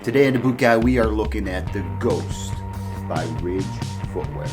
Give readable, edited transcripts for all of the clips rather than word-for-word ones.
Today in the Boot Guy, we are looking at the Ghost by Ridge Footwear.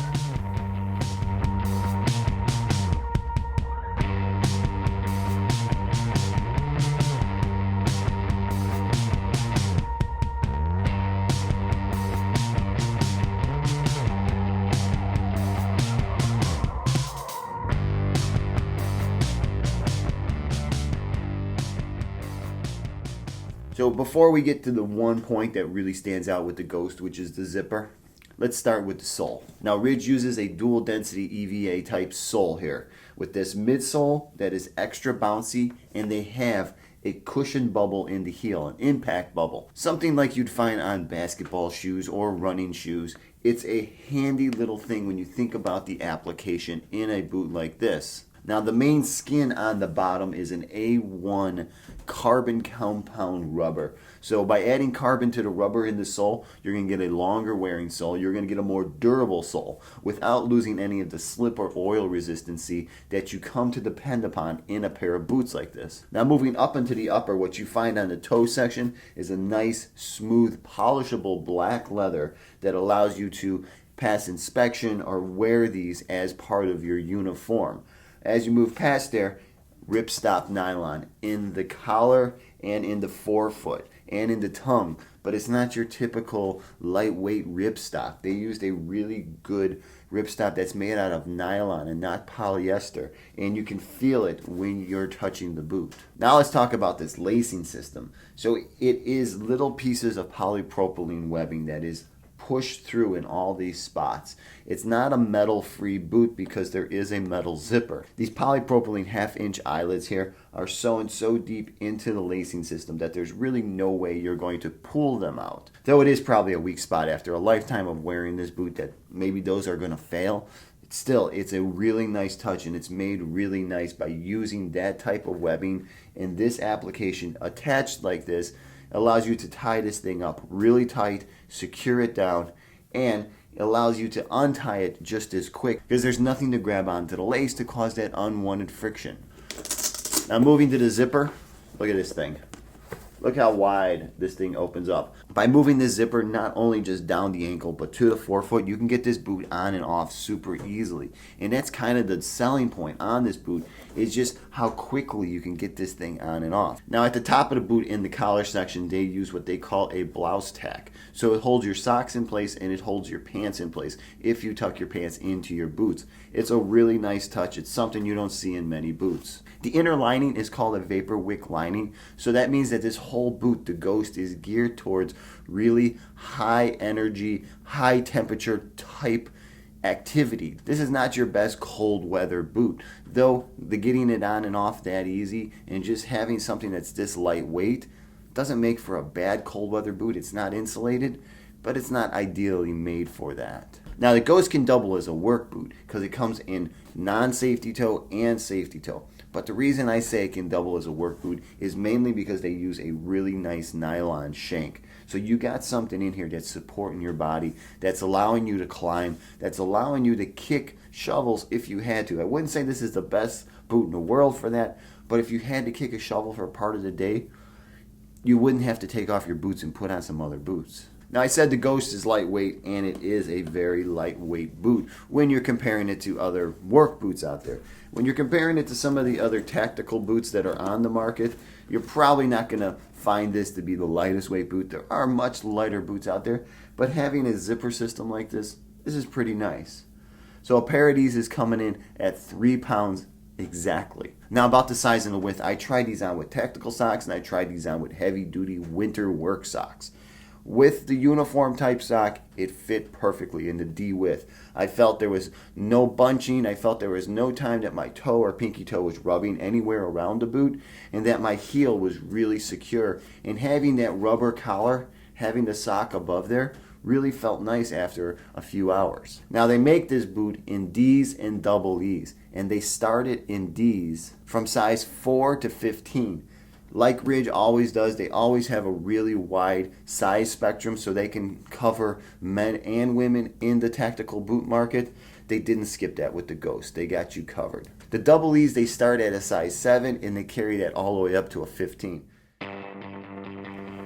So before we get to the one point that really stands out with the Ghost, which is the zipper, let's start with the sole. Now Ridge uses a dual density EVA type sole here with this midsole that is extra bouncy, and they have a cushion bubble in the heel, an impact bubble. Something like you'd find on basketball shoes or running shoes. It's a handy little thing when you think about the application in a boot like this. Now the main skin on the bottom is an A1 carbon compound rubber. So by adding carbon to the rubber in the sole, you're going to get a longer wearing sole. You're going to get a more durable sole without losing any of the slip or oil resistancy that you come to depend upon in a pair of boots like this. Now moving up into the upper, what you find on the toe section is a nice, smooth, polishable black leather that allows you to pass inspection or wear these as part of your uniform. As you move past there, Ripstop nylon in the collar and in the forefoot and in the tongue, but it's not your typical lightweight ripstop. They used a really good ripstop that's made out of nylon and not polyester, and you can feel it when you're touching the boot. Now let's talk about this lacing system. So it is little pieces of polypropylene webbing that is pushed through in all these spots. It's not a metal-free boot because there is a metal zipper. These polypropylene half-inch eyelets here are sewn so deep into the lacing system that there's really no way you're going to pull them out. Though it is probably a weak spot after a lifetime of wearing this boot that maybe those are going to fail. Still, it's a really nice touch, and it's made really nice by using that type of webbing in this application attached like this. Allows you to tie this thing up really tight, secure it down, and it allows you to untie it just as quick because there's nothing to grab onto the lace to cause that unwanted friction. Now moving to the zipper, look at this thing. Look how wide this thing opens up. By moving this zipper not only just down the ankle but to the forefoot, you can get this boot on and off super easily. And that's kind of the selling point on this boot, is just how quickly you can get this thing on and off. Now at the top of the boot in the collar section, they use what they call a Blouse-Tac. So it holds your socks in place and it holds your pants in place if you tuck your pants into your boots. It's a really nice touch. It's something you don't see in many boots. The inner lining is called a vapor wick lining. So that means that this whole boot, the Ghost, is geared towards really high energy, high temperature type activity. This is not your best cold weather boot, though the getting it on and off that easy and just having something that's this lightweight doesn't make for a bad cold weather boot. It's not insulated, but it's not ideally made for that. Now the Ghost can double as a work boot because it comes in non-safety toe and safety toe. But the reason I say it can double as a work boot is mainly because they use a really nice nylon shank. So you got something in here that's supporting your body, that's allowing you to climb, that's allowing you to kick shovels if you had to. I wouldn't say this is the best boot in the world for that, but if you had to kick a shovel for a part of the day, you wouldn't have to take off your boots and put on some other boots. Now I said the Ghost is lightweight, and it is a very lightweight boot when you're comparing it to other work boots out there. When you're comparing it to some of the other tactical boots that are on the market, you're probably not going to find this to be the lightest weight boot. There are much lighter boots out there, but having a zipper system like this is pretty nice. So a pair of these is coming in at 3 pounds exactly. Now about the size and the width, I tried these on with tactical socks and I tried these on with heavy duty winter work socks. With the uniform type sock, it fit perfectly in the D width. I felt there was no bunching. I felt there was no time that my toe or pinky toe was rubbing anywhere around the boot, and that my heel was really secure. And having that rubber collar, having the sock above there, really felt nice after a few hours. Now they make this boot in D's and double E's, and they start it in D's from size 4 to 15. Like Ridge always does, they always have a really wide size spectrum so they can cover men and women in the tactical boot market. They didn't skip that with the Ghost. They got you covered. The double E's, they start at a size 7 and they carry that all the way up to a 15.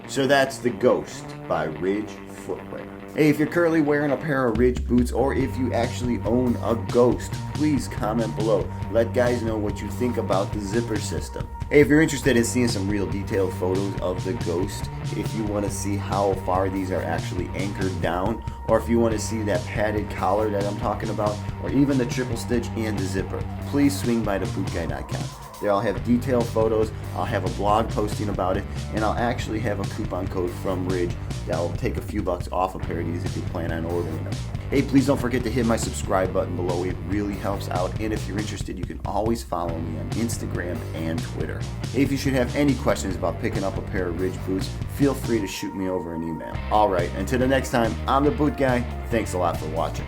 So that's the Ghost by Ridge Footwear. Hey, if you're currently wearing a pair of Ridge boots, or if you actually own a Ghost, please comment below. Let guys know what you think about the zipper system. Hey, if you're interested in seeing some real detailed photos of the Ghost, if you want to see how far these are actually anchored down, or if you want to see that padded collar that I'm talking about, or even the triple stitch and the zipper, please swing by thebootguy.com. There I'll have detailed photos, I'll have a blog posting about it, and I'll actually have a coupon code from Ridge that'll take a few bucks off a pair of these if you plan on ordering them. Hey, please don't forget to hit my subscribe button below. It really helps out. And if you're interested, you can always follow me on Instagram and Twitter. Hey, if you should have any questions about picking up a pair of Ridge boots, feel free to shoot me over an email. Alright, until the next time, I'm the Boot Guy. Thanks a lot for watching.